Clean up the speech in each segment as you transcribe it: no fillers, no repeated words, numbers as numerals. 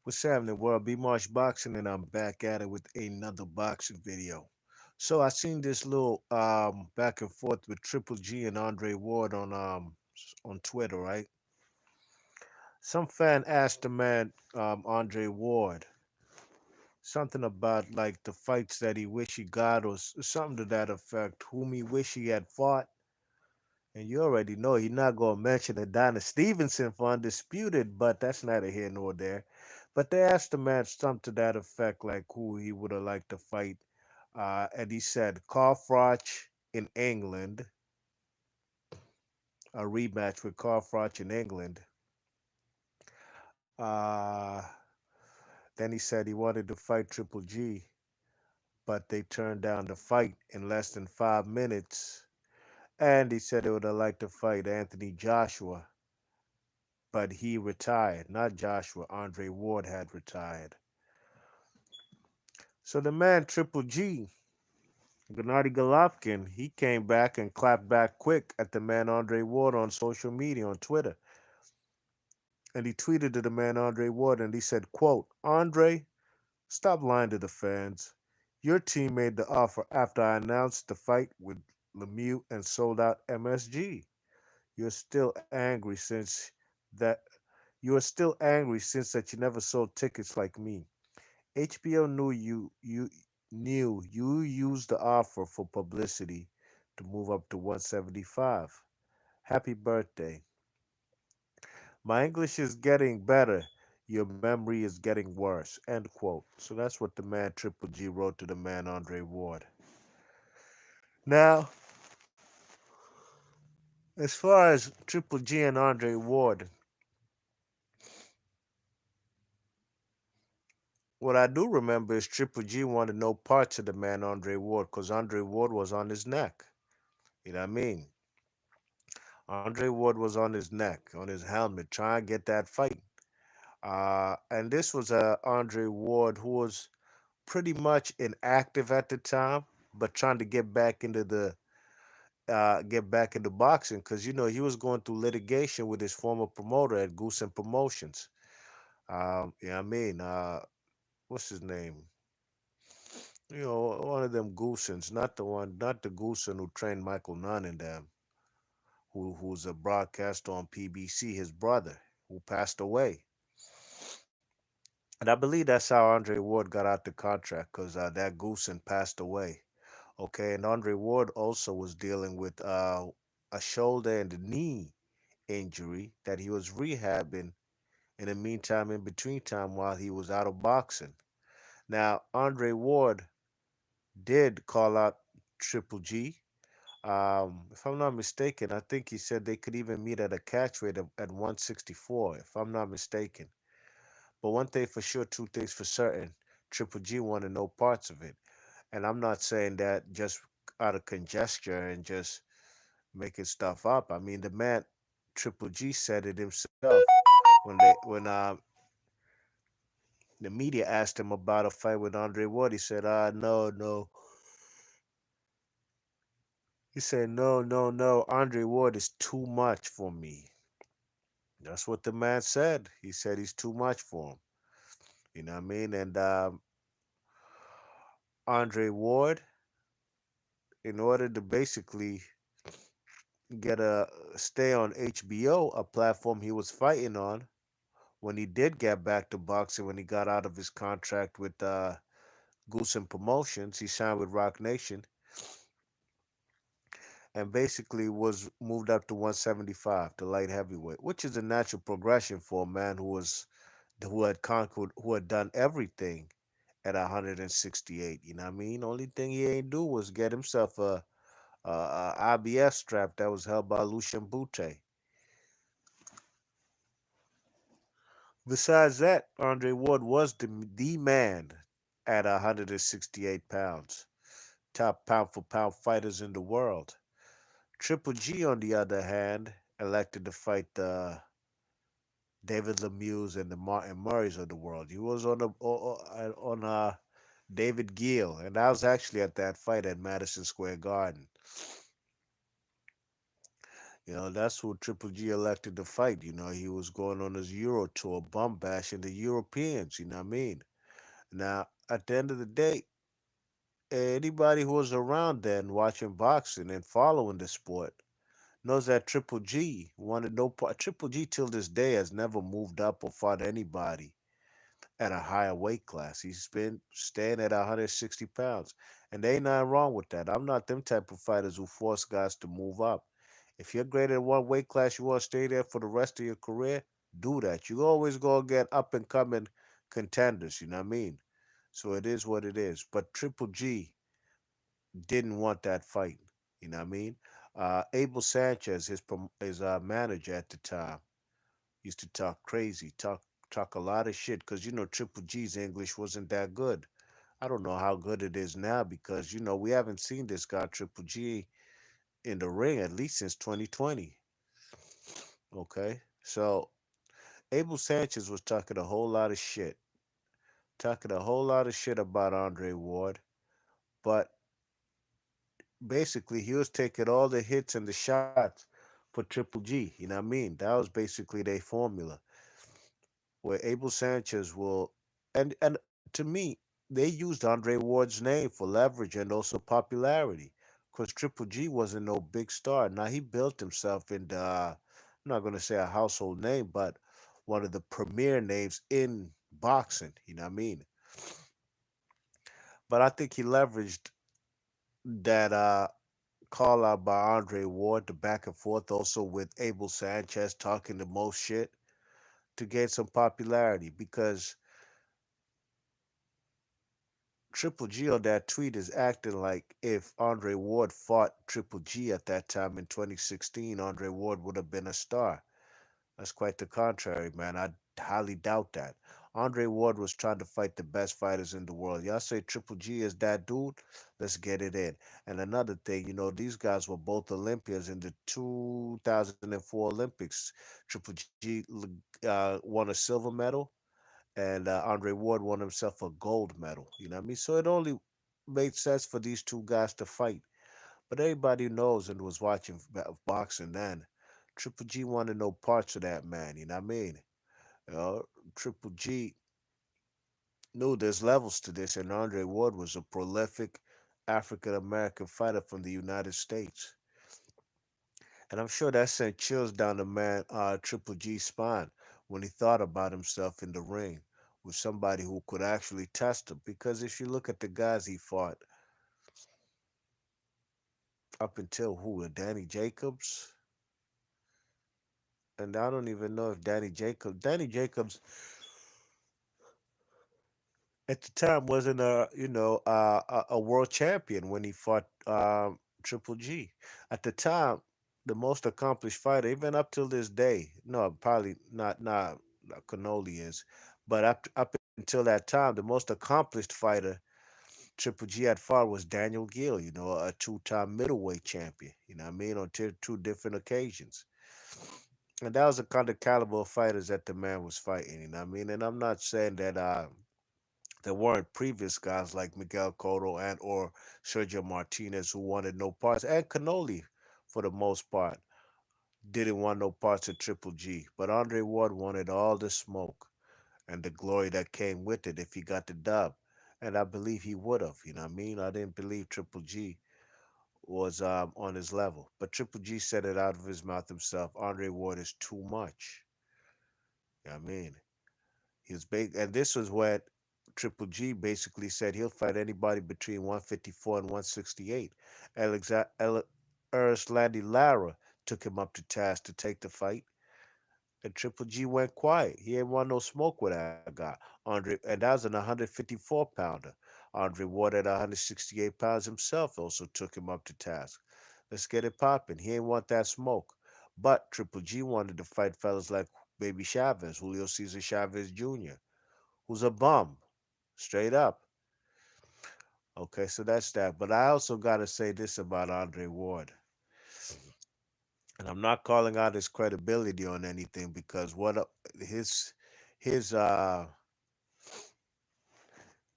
What's happening, world? B Marsh Boxing, and I'm back at it with another boxing video. So I seen this little back and forth with Triple G and Andre Ward on Twitter, right? Some fan asked the man Andre Ward something about like the fights that he wish he got or something to that effect, whom he wish he had fought. And you already know he's not going to mention Adonis Stevenson for Undisputed, but that's neither here nor there. But they asked the man something to that effect, like who he would have liked to fight. And he said Carl Froch in England, a rematch with Carl Froch in England. Uh, then he said he wanted to fight Triple G, but they turned down the fight in less than 5 minutes. And he said he would have liked to fight Anthony Joshua, but he retired. Not Joshua, Andre Ward had retired. So the man Triple G, Genady Golovkin, he came back and clapped back quick at the man Andre Ward on social media on Twitter. And he tweeted to the man Andre Ward and he said, quote, Andre, stop lying to the fans. Your team made the offer after I announced the fight with Lemieux and sold out MSG. You're still angry since that you are still angry since that you never sold tickets like me. HBO knew you used the offer for publicity to move up to 175. Happy birthday. My English is getting better. Your memory is getting worse. End quote. So that's what the man Triple G wrote to the man Andre Ward. Now, as far as Triple G and Andre Ward, what I do remember is Triple G wanted no parts of the man Andre Ward because Andre Ward was on his neck. You know what I mean? Andre Ward was on his neck, on his helmet, trying to get that fight. And this was Andre Ward who was pretty much inactive at the time, but trying to get back into boxing because he was going through litigation with his former promoter at Goose and Promotions. Yeah, I mean, what's his name? One of them Goosens, not the Goosen who trained Michael Nunn and them, who's a broadcaster on PBC, his brother, who passed away. And I believe that's how Andre Ward got out the contract because that Goosen passed away. Okay, and Andre Ward also was dealing with a shoulder and a knee injury that he was rehabbing in the meantime, in between time, while he was out of boxing. Now, Andre Ward did call out Triple G. If I'm not mistaken, I think he said they could even meet at a catch weight at 164, if I'm not mistaken. But one thing for sure, two things for certain, Triple G wanted no parts of it. And I'm not saying that just out of conjecture and just making stuff up. I mean, the man Triple G said it himself when the media asked him about a fight with Andre Ward. He said, no, no. He said, no, no, no. Andre Ward is too much for me. That's what the man said. He said he's too much for him. You know what I mean? And Andre Ward, in order to basically get a stay on HBO, a platform he was fighting on when he did get back to boxing, when he got out of his contract with Goose and Promotions, he signed with Rock Nation and basically was moved up to 175, to light heavyweight, which is a natural progression for a man who had conquered, who had done everything at 168. You know what I mean? Only thing he ain't do was get himself a IBF strap that was held by Lucian Bute. Besides that, Andre Ward was the man at 168 pounds, top pound for pound fighters in the world. Triple G, on the other hand, elected to fight the David Lemieux and the Martin Murrays of the world. He was on David Gill, and I was actually at that fight at Madison Square Garden. That's who Triple G elected to fight. He was going on his Euro tour, bum bashing the Europeans. You know what I mean? Now, at the end of the day, anybody who was around then watching boxing and following the sport knows that Triple G wanted no part. Triple G till this day has never moved up or fought anybody at a higher weight class. He's been staying at 160 pounds. And there ain't nothing wrong with that. I'm not them type of fighters who force guys to move up. If you're greater than one weight class, you want to stay there for the rest of your career, do that. You always go get up and coming contenders, you know what I mean? So it is what it is. But Triple G didn't want that fight, you know what I mean? Abel Sanchez, his manager at the time, used to talk crazy, talk a lot of shit because Triple G's English wasn't that good. I don't know how good it is now because we haven't seen this guy Triple G in the ring at least since 2020. Okay, so Abel Sanchez was talking a whole lot of shit about Andre Ward, but basically he was taking all the hits and the shots for Triple G. You know what I mean? That was basically their formula, where Abel Sanchez will, and to me, they used Andre Ward's name for leverage and also popularity, because Triple G wasn't no big star. Now he built himself into, I'm not gonna say a household name, but one of the premier names in boxing. You know what I mean? But I think he leveraged that call out by Andre Ward, the back and forth, also with Abel Sanchez talking the most shit to gain some popularity because Triple G on that tweet is acting like if Andre Ward fought Triple G at that time in 2016, Andre Ward would have been a star. That's quite the contrary, man. I highly doubt that. Andre Ward was trying to fight the best fighters in the world. Y'all say Triple G is that dude? Let's get it in. And another thing, these guys were both Olympians in the 2004 Olympics. Triple G won a silver medal, and Andre Ward won himself a gold medal. You know what I mean? So it only made sense for these two guys to fight. But everybody knows and was watching boxing then. Triple G wanted no parts of that man. You know what I mean? Triple G knew there's levels to this, and Andre Ward was a prolific African American fighter from the United States. And I'm sure that sent chills down the man Triple G's spine when he thought about himself in the ring with somebody who could actually test him. Because if you look at the guys he fought up until who, Danny Jacobs, and I don't even know if Danny Jacobs at the time wasn't a world champion when he fought Triple G. At the time, the most accomplished fighter, even up till this day, no, probably not Canoli is, but up until that time, the most accomplished fighter Triple G had fought was Daniel Gill, a two-time middleweight champion. You know what I mean, on two different occasions. And that was the kind of caliber of fighters that the man was fighting. You know what I mean, and I'm not saying that there weren't previous guys like Miguel Cotto and or Sergio Martinez who wanted no parts, and Canoli, for the most part, didn't want no parts of Triple G. But Andre Ward wanted all the smoke and the glory that came with it if he got the dub. And I believe he would have, you know what I mean? I didn't believe Triple G was on his level. But Triple G said it out of his mouth himself. Andre Ward is too much. You know what I mean? And this was what Triple G basically said he'll fight anybody between 154 and 168. Landy Lara took him up to task to take the fight, and Triple G went quiet. He ain't want no smoke with that guy. And that was an 154 pounder. Andre Ward at 168 pounds himself also took him up to task. Let's get it popping. He ain't want that smoke. But Triple G wanted to fight fellas like Baby Chavez, Julio Cesar Chavez Jr., who's a bum, straight up. Okay, so that's that. But I also got to say this about Andre Ward. And I'm not calling out his credibility on anything because his his uh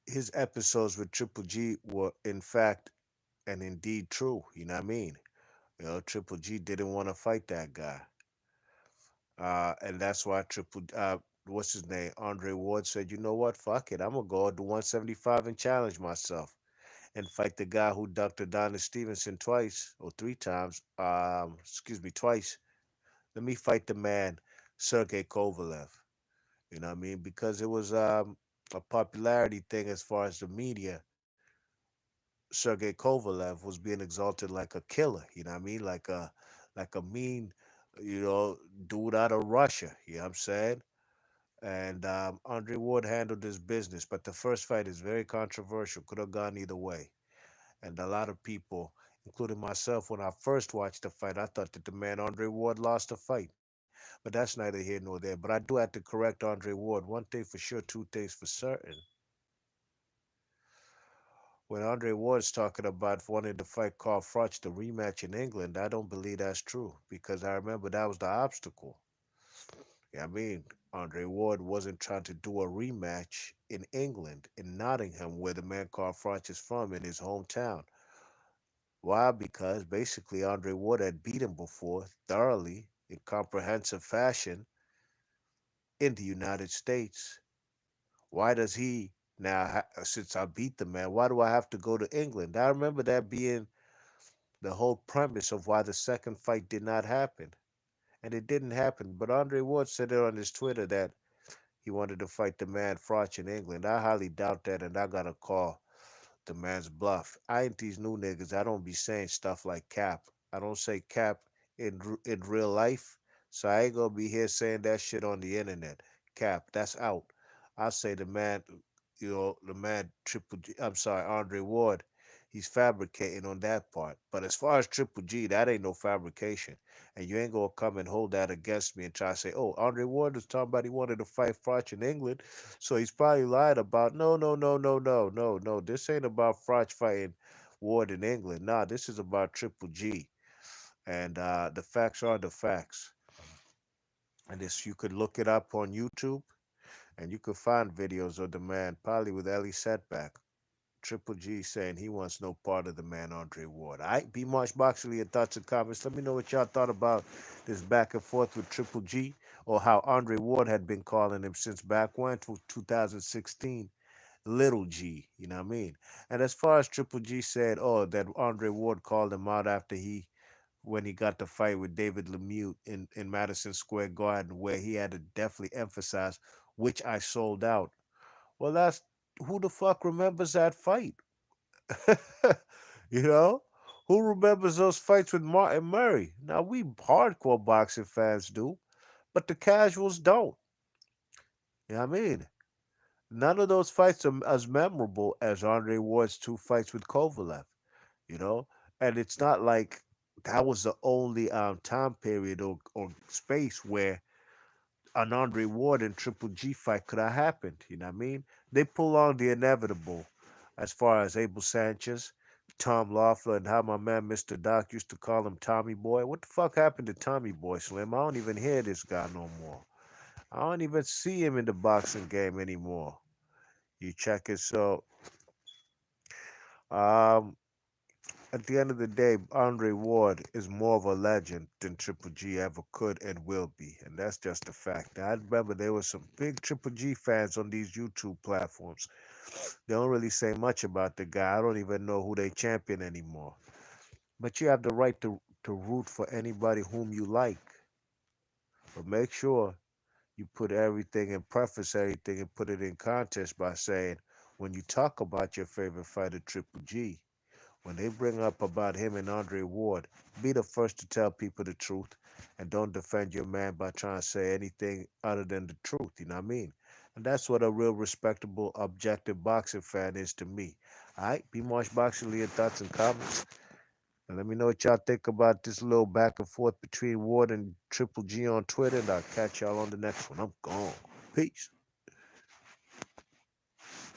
his episodes with Triple G were in fact and indeed true. You know what I mean? Triple G didn't want to fight that guy. And that's why what's his name? Andre Ward said, you know what? Fuck it. I'm going to go to 175 and challenge myself and fight the guy who ducked Adonis Stevenson twice or three times. Excuse me, twice. Let me fight the man, Sergey Kovalev. You know what I mean? Because it was a popularity thing as far as the media. Sergey Kovalev was being exalted like a killer. You know what I mean? Like a mean, you know, dude out of Russia. You know what I'm saying? And Andre Ward handled his business, but the first fight is very controversial. Could have gone either way. And a lot of people, including myself, when I first watched the fight, I thought that the man Andre Ward lost the fight. But that's neither here nor there. But I do have to correct Andre Ward. One thing for sure, two things for certain. When Andre Ward's talking about wanting to fight Carl Froch, the rematch in England, I don't believe that's true because I remember that was the obstacle. Yeah, I mean, Andre Ward wasn't trying to do a rematch in England, in Nottingham, where the man Carl Froch is from, in his hometown. Why? Because basically Andre Ward had beat him before thoroughly in comprehensive fashion in the United States. Why does he now, since I beat the man, why do I have to go to England? I remember that being the whole premise of why the second fight did not happen. And it didn't happen. But Andre Ward said it on his Twitter that he wanted to fight the man Froch in England. I highly doubt that, and I got a call the man's bluff. I ain't these new niggas. I don't be saying stuff like cap. I don't say cap in real life, so I ain't gonna be here saying that shit on the internet. Cap, that's out. I say the man, the man Triple G. I'm sorry, Andre Ward. He's fabricating on that part. But as far as Triple G, that ain't no fabrication. And you ain't gonna come and hold that against me and try to say, oh, Andre Ward was talking about he wanted to fight Froch in England. So he's probably lied about no. This ain't about Froch fighting Ward in England. Nah, this is about Triple G. And the facts are the facts. And this you could look it up on YouTube and you could find videos of the man, probably with Ellie Setback. Triple G saying he wants no part of the man Andre Ward. All right, B Marsh Boxley, your thoughts and comments. Let me know what y'all thought about this back and forth with Triple G or how Andre Ward had been calling him since back when, 2016. Little G, you know what I mean? And as far as Triple G said, oh, that Andre Ward called him out after when he got the fight with David Lemieux in Madison Square Garden, where he had to definitely emphasize, which I sold out. Well, that's who the fuck remembers that fight? you know? Who remembers those fights with Martin Murray? Now, we hardcore boxing fans do, but the casuals don't. You know what I mean? None of those fights are as memorable as Andre Ward's two fights with Kovalev, you know? And it's not like that was the only time period or space where an Andre Ward and Triple G fight could have happened, you know what I mean? They pull on the inevitable as far as Abel Sanchez, Tom Loeffler, and how my man Mr. Doc used to call him Tommy Boy. What the fuck happened to Tommy Boy, Slim? I don't even hear this guy no more. I don't even see him in the boxing game anymore. You check it. So, um, at the end of the day, Andre Ward is more of a legend than Triple G ever could and will be. And that's just a fact. Now, I remember there were some big Triple G fans on these YouTube platforms. They don't really say much about the guy. I don't even know who they champion anymore. But you have the right to root for anybody whom you like. But make sure you put everything and preface everything and put it in context by saying, when you talk about your favorite fighter, Triple G, when they bring up about him and Andre Ward, be the first to tell people the truth and don't defend your man by trying to say anything other than the truth. You know what I mean? And that's what a real respectable, objective boxing fan is to me. All right, be Marsh Boxing, your thoughts and comments. And let me know what y'all think about this little back and forth between Ward and Triple G on Twitter. And I'll catch y'all on the next one. I'm gone. Peace.